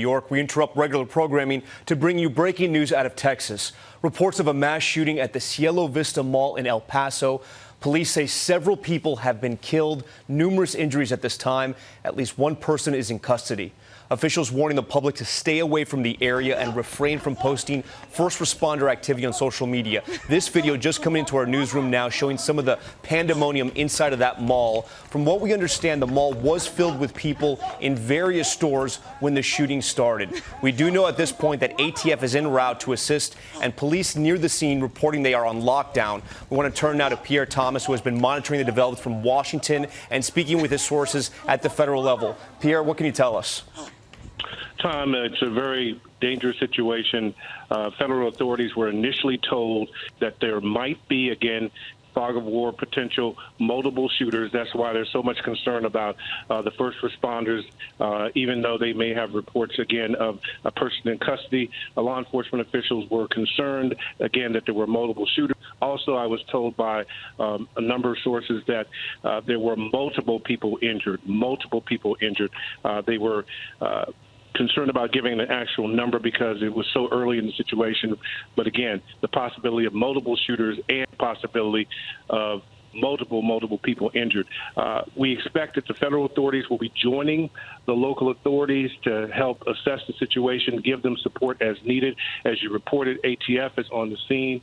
New York, we interrupt regular programming to bring you breaking news out of Texas. Reports of a mass shooting at the Cielo Vista Mall in El Paso. Police say several people have been killed, numerous injuries at this time. At least one person is in custody. Officials warning the public to stay away from the area and refrain from posting first responder activity on social media. This video just coming into our newsroom now showing some of the pandemonium inside of that mall. From what we understand, the mall was filled with people in various stores when the shooting started. We do know at this point that ATF is en route to assist, and police near the scene reporting they are on lockdown. We want to turn now to Pierre Thomas, who has been monitoring the developments from Washington and speaking with his sources at the federal level. Pierre, what can you tell us? Tom, it's a very dangerous situation. Federal authorities were initially told that there might be, again, fog of war potential, multiple shooters. That's why there's so much concern about the first responders, even though they may have reports, again, of a person in custody. Law enforcement officials were concerned, again, that there were multiple shooters. Also, I was told by a number of sources that there were multiple people injured. They were concerned about giving an actual number because it was so early in the situation. But again, the possibility of multiple shooters and possibility of multiple people injured. We expect that the federal authorities will be joining the local authorities to help assess the situation, give them support as needed. As you reported, ATF is on the scene.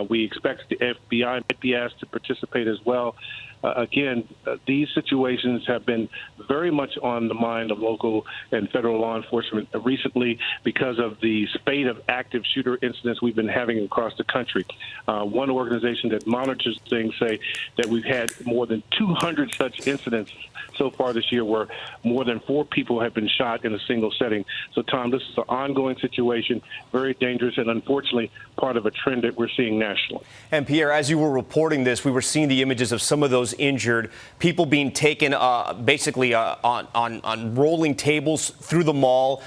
We expect the FBI might be asked to participate as well. Again, these situations have been very much on the mind of local and federal law enforcement recently because of the spate of active shooter incidents we've been having across the country. One organization that monitors things say that we've had more than 200 such incidents so far this year where more than 4 people have been shot in a single setting. So, Tom, this is an ongoing situation, very dangerous, and unfortunately part of a trend that we're seeing nationally. And, Pierre, as you were reporting this, we were seeing the images of some of those injured, people being taken basically on rolling tables through the mall,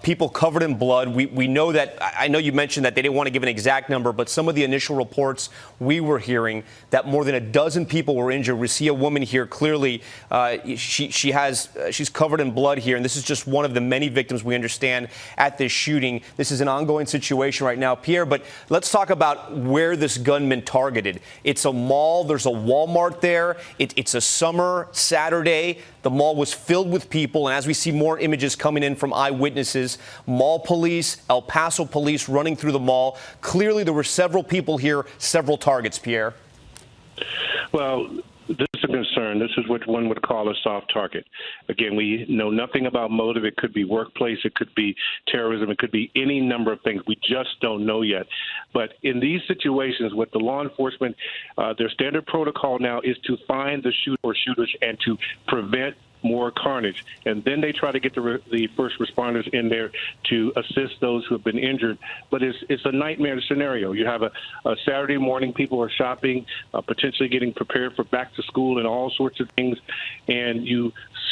people covered in blood. We know that, I know you mentioned that they didn't want to give an exact number, but some of the initial reports we were hearing that more than a dozen people were injured. We see a woman here clearly. She's covered in blood here, and this is just one of the many victims we understand at this shooting. This is an ongoing situation right now, Pierre, but let's talk about where this gunman targeted. It's a mall. There's a Walmart there. It's a summer Saturday. The mall was filled with people, and as we see more images coming in from eyewitnesses, mall police, El Paso police running through the mall. Clearly, there were several people here, several targets, Pierre. Well, this is a concern. This is what one would call a soft target. Again, we know nothing about motive. It could be workplace. It could be terrorism. It could be any number of things. We just don't know yet. But in these situations with the law enforcement, their standard protocol now is to find the shooter or shooters and to prevent more carnage. And then they try to get the first responders in there to assist those who have been injured. But it's a nightmare scenario. You have a Saturday morning, people are shopping, potentially getting prepared for back to school and all sorts of things, and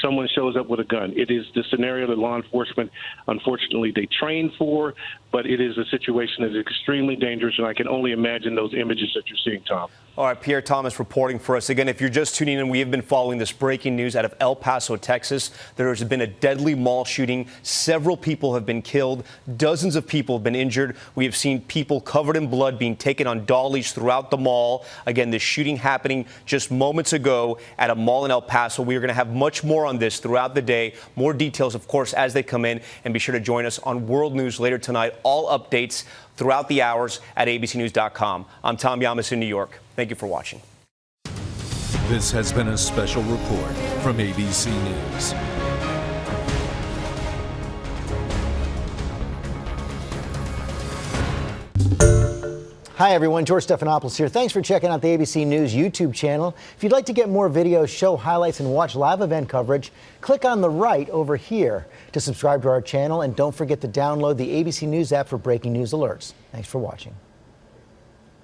someone shows up with a gun. It is the scenario that law enforcement, unfortunately, they train for, but it is a situation that is extremely dangerous, and I can only imagine those images that you're seeing, Tom. All right, Pierre Thomas reporting for us. Again, if you're just tuning in, we have been following this breaking news out of El Paso, Texas. There has been a deadly mall shooting. Several people have been killed. Dozens of people have been injured. We have seen people covered in blood being taken on dollies throughout the mall. Again, this shooting happening just moments ago at a mall in El Paso. We are going to have much more on this throughout the day. More details, of course, as they come in. And be sure to join us on World News later tonight. All updates throughout the hours at abcnews.com. I'm Tom Llamas in New York. Thank you for watching. This has been a special report from ABC News. Hi, everyone. George Stephanopoulos here. Thanks for checking out the ABC News YouTube channel. If you'd like to get more videos, show highlights, and watch live event coverage, click on the right over here to subscribe to our channel. And don't forget to download the ABC News app for breaking news alerts. Thanks for watching.